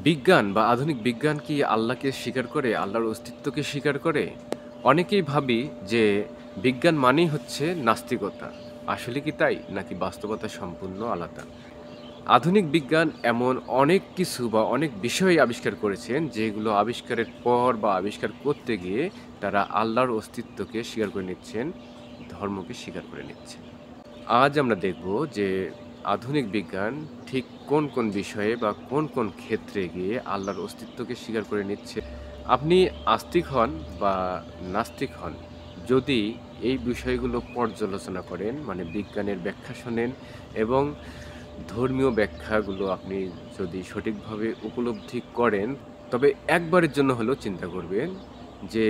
বিজ্ঞান বা আধুনিক বিজ্ঞান কি আল্লাহকে স্বীকার করে, আল্লাহর অস্তিত্বকে স্বীকার করে? অনেকেই ভাবি যে বিজ্ঞান মানেই হচ্ছে নাস্তিকতা। আসলে কি তাই? নাকি বাস্তবতা সম্পূর্ণ আলাদা? আধুনিক বিজ্ঞান এমন অনেক কিছু বা অনেক বিষয় আবিষ্কার করেছেন, যেগুলো আবিষ্কারের পর বা আবিষ্কার করতে গিয়ে তারা আল্লাহর অস্তিত্বকে স্বীকার করে নিচ্ছেন, ধর্মকে স্বীকার করে নিচ্ছেন। আজ আমরা দেখব যে আধুনিক বিজ্ঞান ঠিক কোন বিষয়ে বা কোন ক্ষেত্রে গিয়ে আল্লাহর অস্তিত্বকে স্বীকার করে নিচ্ছে। আপনি আস্তিক হন বা নাস্তিক হন, যদি এই বিষয়গুলো পর্যালোচনা করেন, মানে বিজ্ঞানের ব্যাখ্যা শোনেন এবং ধর্মীয় ব্যাখ্যাগুলো আপনি যদি সঠিকভাবে উপলব্ধি করেন, তবে একবারের জন্য হলেও চিন্তা করবেন যে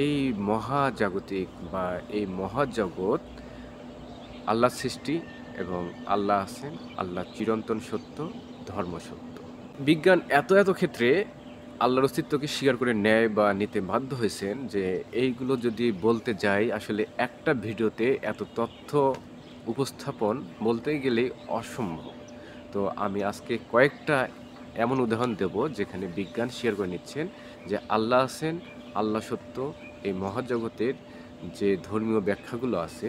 এই মহাজাগতিক বা এই মহাজগৎ আল্লাহর সৃষ্টি এবং আল্লাহ আছেন, আল্লাহ চিরন্তন সত্য, ধর্ম সত্য। বিজ্ঞান এত ক্ষেত্রে আল্লাহর অস্তিত্বকে স্বীকার করে নেয় বা নিতে বাধ্য হয়েছেন যে এইগুলো যদি বলতে যাই, আসলে একটা ভিডিওতে এত তথ্য উপস্থাপন বলতে গেলেই অসম্ভব। তো আমি আজকে কয়েকটা এমন উদাহরণ দেব যেখানে বিজ্ঞান স্বীকার করে নিচ্ছেন যে আল্লাহ আছেন, আল্লাহ সত্য, এই মহাজগতের যে ধর্মীয় ব্যাখ্যাগুলো আছে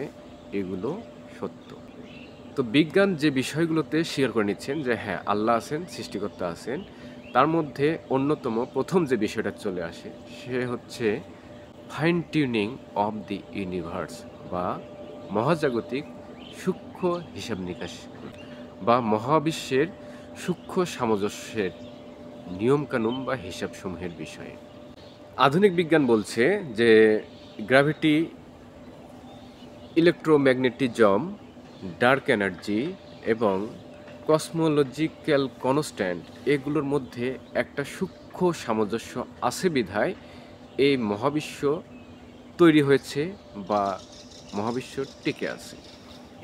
এগুলো সত্য। তো বিজ্ঞান যে বিষয়গুলোতে স্বীকার করে নিচ্ছেন যে হ্যাঁ, আল্লাহ আছেন, সৃষ্টিকর্তা আছেন, তার মধ্যে অন্যতম প্রথম যে বিষয়টা চলে আসে সে হচ্ছে fine tuning of the universe বা মহাজাগতিক সূক্ষ্ম হিসাব নিকাশ বা মহাবিশ্বের সূক্ষ্ম সামঞ্জস্যের নিয়মকানুন বা হিসাবসমূহের বিষয়ে। আধুনিক বিজ্ঞান বলছে যে গ্র্যাভিটি, ইলেকট্রোম্যাগনেটিজম, ডার্ক এনার্জি এবং কসমোলজিক্যাল কনস্ট্যান্ট, এগুলোর মধ্যে একটা সূক্ষ্ম সামঞ্জস্য আছে বিধায় এই মহাবিশ্ব তৈরি হয়েছে বা মহাবিশ্ব টিকে আছে।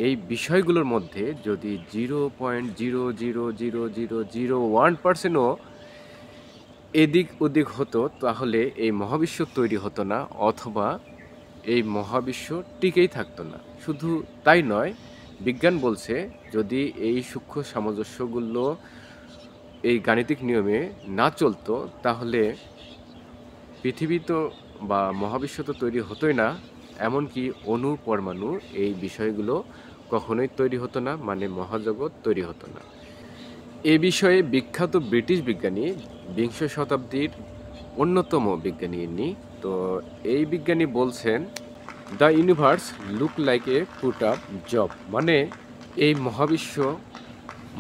এই বিষয়গুলোর মধ্যে যদি 0.0000001%ও এদিক ওদিক হতো, তাহলে এই মহাবিশ্ব তৈরি হতো না, অথবা এই মহাবিশ্ব টিকেই থাকতো না। শুধু তাই নয়, বিজ্ঞান বলছে যদি এই সূক্ষ্ম সামঞ্জস্যগুলো এই গাণিতিক নিয়মে না চলতো, তাহলে পৃথিবী তো বা মহাবিশ্ব তো তৈরি হতোই না, এমনকি অণু পরমাণু এই বিষয়গুলো কখনোই তৈরি হতো না, মানে মহাজগৎ তৈরি হতো না। এ বিষয়ে বিখ্যাত ব্রিটিশ বিজ্ঞানী, বিংশ শতাব্দীর অন্যতম বিজ্ঞানী ইনি। তো এই বিজ্ঞানী বলছেন the universe look like a put up job, মানে এই মহাবিশ্ব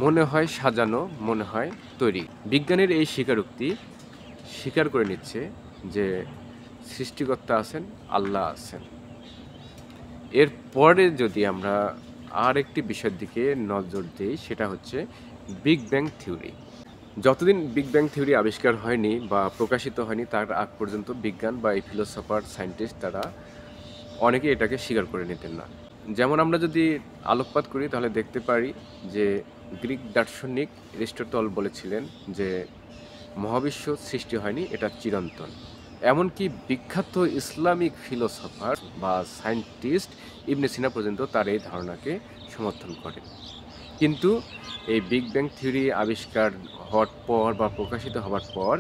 মনে হয় সাজানো, মনে হয় তৈরি। বিজ্ঞানের এই স্বীকারোক্তি স্বীকার করে নিচ্ছে যে সৃষ্টিকর্তা আছেন, আল্লাহ আছেন। এরপরে যদি আমরা আর একটি বিষয়ের দিকে নজর দিই, সেটা হচ্ছে বিগ ব্যাং থিওরি। যতদিন বিগ ব্যাং থিওরি আবিষ্কার হয়নি বা প্রকাশিত হয়নি, তার আগ পর্যন্ত বিজ্ঞান বা এই ফিলোসফার, সায়েন্টিস্ট তারা অনেকে এটাকে স্বীকার করে নিতেন না। যেমন আমরা যদি আলোকপাত করি তাহলে দেখতে পারি যে গ্রিক দার্শনিক এরিস্টটল বলেছিলেন যে মহাবিশ্ব সৃষ্টি হয়নি, এটা চিরন্তন। এমনকি বিখ্যাত ইসলামিক ফিলোসফার বা সায়েন্টিস্ট ইবনে সিনা পর্যন্ত তার এই ধারণাকে সমর্থন করেন। কিন্তু এই বিগ ব্যাং থিওরি আবিষ্কার হওয়ার পর বা প্রকাশিত হওয়ার পর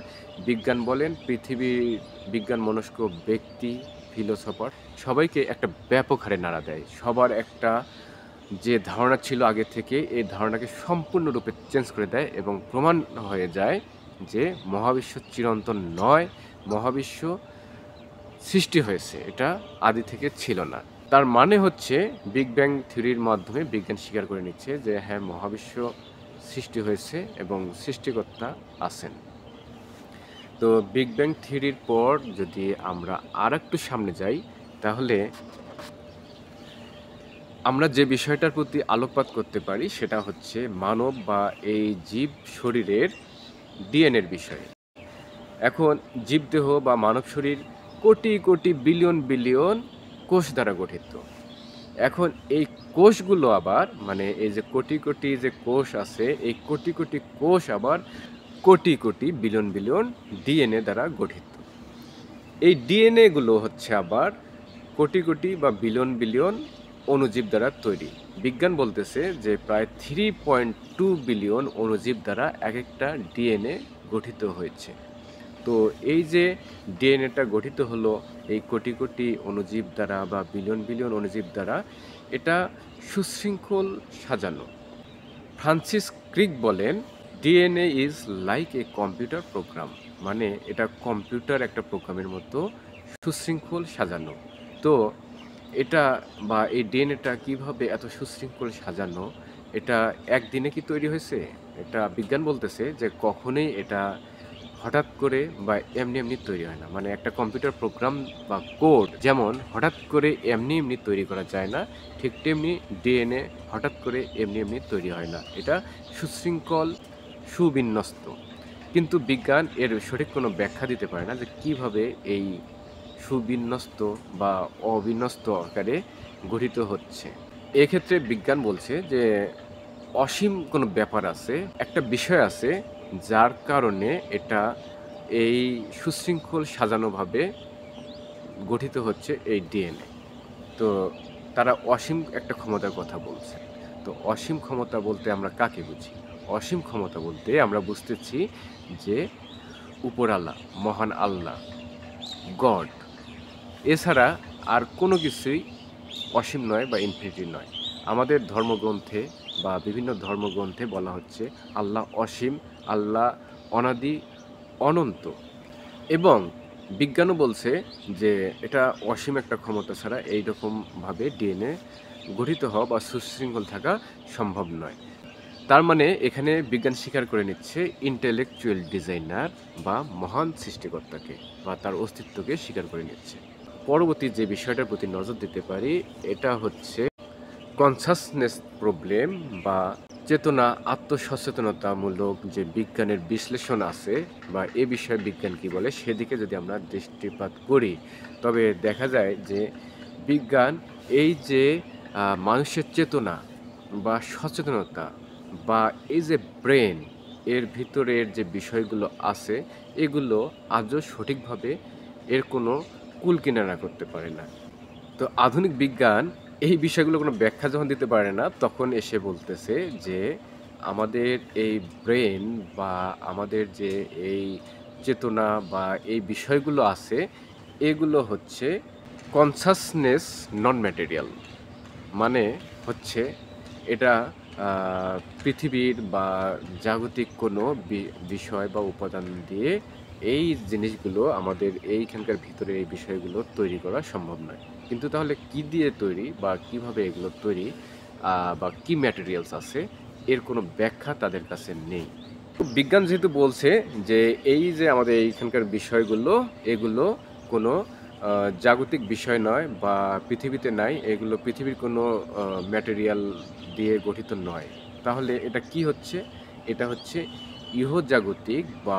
বিজ্ঞান বলেন, পৃথিবীর বিজ্ঞান মনস্ক ব্যক্তি, ফিলোসফার সবাইকে একটা ব্যাপক হারে নাড়া দেয়। সবার একটা যে ধারণা ছিল আগে থেকে, এই ধারণাকে সম্পূর্ণরূপে চেঞ্জ করে দেয় এবং প্রমাণ হয়ে যায় যে মহাবিশ্ব চিরন্তন নয়, মহাবিশ্ব সৃষ্টি হয়েছে, এটা আদি থেকে ছিল না। তার মানে হচ্ছে বিগ ব্যাং থিওরির মাধ্যমে বিজ্ঞান স্বীকার করে নিচ্ছে যে হ্যাঁ, মহাবিশ্ব সৃষ্টি হয়েছে এবং সৃষ্টিকর্তা আছেন। তো বিগ ব্যাং থিওরির পর যদি আমরা আর একটু সামনে যাই, তাহলে আমরা যে বিষয়টার প্রতি আলোকপাত করতে পারি সেটা হচ্ছে মানব বা এই জীব শরীরের ডিএনএর বিষয়। এখন জীবদেহ বা মানব শরীর কোটি কোটি বিলিয়ন বিলিয়ন কোষ দ্বারা গঠিত। এখন এই কোষগুলো আবার, মানে এই যে কোটি কোটি যে কোষ আছে, এই কোটি কোটি কোষ আবার crore crore billion billion DNA দ্বারা গঠিত। এই ডিএনএগুলো হচ্ছে আবার কোটি কোটি বা বিলিয়ন বিলিয়ন অণুজীব দ্বারা তৈরি। বিজ্ঞান বলতেছে যে প্রায় 3.2 বিলিয়ন অণুজীব দ্বারা এক একটা ডিএনএ গঠিত হয়েছে। তো এই যে ডিএনএটা গঠিত হলো এই কোটি কোটি অণুজীব দ্বারা বা বিলিয়ন বিলিয়ন অণুজীব দ্বারা, এটা সুশৃঙ্খল সাজানো। ফ্রান্সিস ক্রিক বলেন, DNA is like a computer program, মানে এটা কম্পিউটার একটা প্রোগ্রামের মতো সুশৃঙ্খল সাজানো। তো এটা বা এই ডিএনএটা কিভাবে এত সুশৃঙ্খল সাজানো, এটা একদিনে কি তৈরি হয়েছে? এটা বিজ্ঞান বলতেছে যে কখনোই এটা হঠাৎ করে বা এমনি এমনি তৈরি হয় না। মানে একটা কম্পিউটার প্রোগ্রাম বা কোড যেমন হঠাৎ করে এমনি এমনি তৈরি করা যায় না, ঠিক তেমনি ডিএনএ হঠাৎ করে এমনি এমনি তৈরি হয় না। এটা সুশৃঙ্খল, সুবিন্যস্ত। কিন্তু বিজ্ঞান এর সঠিক কোনো ব্যাখ্যা দিতে পারে না যে কিভাবে এই সুবিন্যস্ত বা অবিন্যস্ত আকারে গঠিত হচ্ছে। এক্ষেত্রে বিজ্ঞান বলছে যে অসীম কোনো ব্যাপার আছে, একটা বিষয় আছে যার কারণে এটা এই সুশৃঙ্খল সাজানোভাবে গঠিত হচ্ছে এই ডিএনএ। তো তারা অসীম একটা ক্ষমতার কথা বলছে। তো অসীম ক্ষমতা বলতে আমরা কাকে বুঝি? অসীম ক্ষমতা বলতে আমরা বুঝতেছি যে উপরালা, মহান আল্লাহ, গড, এছাড়া আর কোনো কিছুই অসীম নয় বা ইনফিনিটি নয়। আমাদের ধর্মগ্রন্থে বা বিভিন্ন ধর্মগ্রন্থে বলা হচ্ছে আল্লাহ অসীম, আল্লাহ অনাদি, অনন্ত। এবং বিজ্ঞানও বলছে যে এটা অসীম একটা ক্ষমতা ছাড়া এইরকমভাবে ডিএনএ গঠিত হওয়া বা সুশৃঙ্খল থাকা সম্ভব নয়। তার মানে এখানে বিজ্ঞান স্বীকার করে নিচ্ছে ইন্টেলেকচুয়াল ডিজাইনার বা মহান সৃষ্টিকর্তাকে বা তার অস্তিত্বকে স্বীকার করে নিচ্ছে। পরবর্তী যে বিষয়টার প্রতি নজর দিতে পারি, এটা হচ্ছে কনসাসনেস প্রবলেম বা চেতনা, আত্মসচেতনতামূলক যে বিজ্ঞানের বিশ্লেষণ আছে বা এ বিষয়ে বিজ্ঞান কী বলে সেদিকে যদি আমরা দৃষ্টিপাত করি, তবে দেখা যায় যে বিজ্ঞান এই যে মানুষের চেতনা বা সচেতনতা বা এই যে ব্রেন, এর ভিতরের যে বিষয়গুলো আছে এগুলো আজও সঠিকভাবে এর কোনো কুল কিনারা করতে পারে না। তো আধুনিক বিজ্ঞান এই বিষয়গুলো কোনো ব্যাখ্যা যখন দিতে পারে না, তখন এসে বলতেছে যে আমাদের এই ব্রেন বা আমাদের যে এই চেতনা বা এই বিষয়গুলো আছে এগুলো হচ্ছে কনসাসনেস নন ম্যাটেরিয়াল। মানে হচ্ছে এটা পৃথিবীর বা জাগতিক কোনো বিষয় বা উপাদান দিয়ে এই জিনিসগুলো আমাদের এইখানকার ভিতরে এই বিষয়গুলো তৈরি করা সম্ভব নয়। কিন্তু তাহলে কি দিয়ে তৈরি বা কিভাবে এগুলো তৈরি বা কি ম্যাটেরিয়ালস আছে, এর কোনো ব্যাখ্যা তাদের কাছে নেই। বিজ্ঞান যেহেতু বলছে যে এই যে আমাদের এইখানকার বিষয়গুলো এগুলো কোনো জাগতিক বিষয় নয় বা পৃথিবীতে নাই, এগুলো পৃথিবীর কোনো ম্যাটেরিয়াল দিয়ে গঠিত নয়, তাহলে এটা কি হচ্ছে? এটা হচ্ছে ইহজাগতিক বা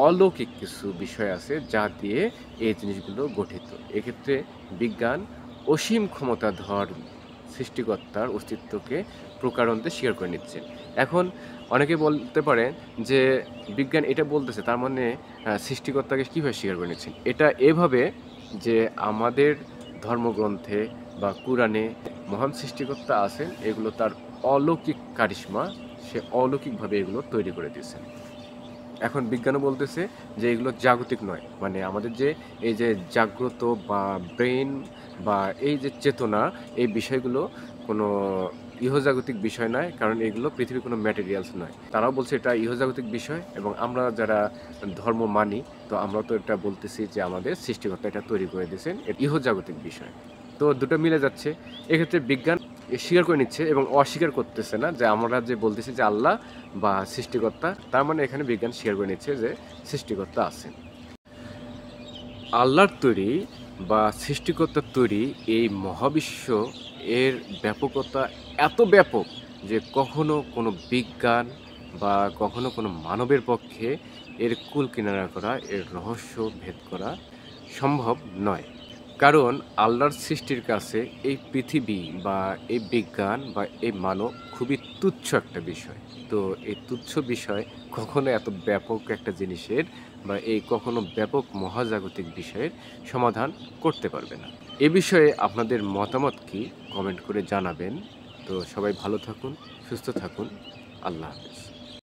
অলৌকিক কিছু বিষয় আছে যা দিয়ে এই জিনিসগুলো গঠিত। এক্ষেত্রে বিজ্ঞান অসীম ক্ষমতাধর সৃষ্টিকর্তার অস্তিত্বকে প্রকারান্তে স্বীকার করে নিচ্ছে। এখন অনেকে বলতে পারেন যে বিজ্ঞান এটা বলতেছে তার মানে সৃষ্টিকর্তাকে কীভাবে স্বীকার করে নিচ্ছেন? এটা এভাবে যে আমাদের ধর্মগ্রন্থে বা কুরআনে মহান সৃষ্টিকর্তা আছেন, এগুলো তার অলৌকিক কারিশমা, সে অলৌকিকভাবে এগুলো তৈরি করে দিয়েছেন। এখন বিজ্ঞানও বলতেছে যে এগুলো জাগতিক নয়, মানে আমাদের যে এই যে জাগ্রত বা ব্রেন বা এই যে চেতনা, এই বিষয়গুলো কোনো ইহজাগতিক বিষয় নয়, কারণ এগুলো পৃথিবীর কোনো ম্যাটেরিয়ালস নয়। তারাও বলছে এটা ইহজাগতিক বিষয়, এবং আমরা যারা ধর্ম মানি তো আমরা তো এটা বলতেছি যে আমাদের সৃষ্টিকর্তা এটা তৈরি করে দিয়েছেন, ইহজাগতিক বিষয়। তো দুটো মিলে যাচ্ছে। এক্ষেত্রে বিজ্ঞান স্বীকার করে নিচ্ছে এবং অস্বীকার করতেছে না যে আমরা যে বলতেছি যে আল্লাহ বা সৃষ্টিকর্তা, তার মানে এখানে বিজ্ঞান স্বীকার করে নিচ্ছে যে সৃষ্টিকর্তা আছেন। আল্লাহর তৈরি বা সৃষ্টিকর্তার তৈরি এই মহাবিশ্ব, এর ব্যাপকতা এত ব্যাপক যে কখনো কোনো বিজ্ঞান বা কখনো কোনো মানবের পক্ষে এর কুল কিনারা করা, এর রহস্য ভেদ করা সম্ভব নয়। কারণ আল্লাহর সৃষ্টির কাছে এই পৃথিবী বা এই বিজ্ঞান বা এই মানব খুবই তুচ্ছ একটা বিষয়। তো এই তুচ্ছ বিষয় কখনো এত ব্যাপক একটা জিনিসের বা এই কখনো ব্যাপক মহাজাগতিক বিষয়ের সমাধান করতে পারবে না। এ বিষয়ে আপনাদের মতামত কি কমেন্ট করে জানাবেন। তো সবাই ভালো থাকুন, সুস্থ থাকুন। আল্লাহ হাফেজ।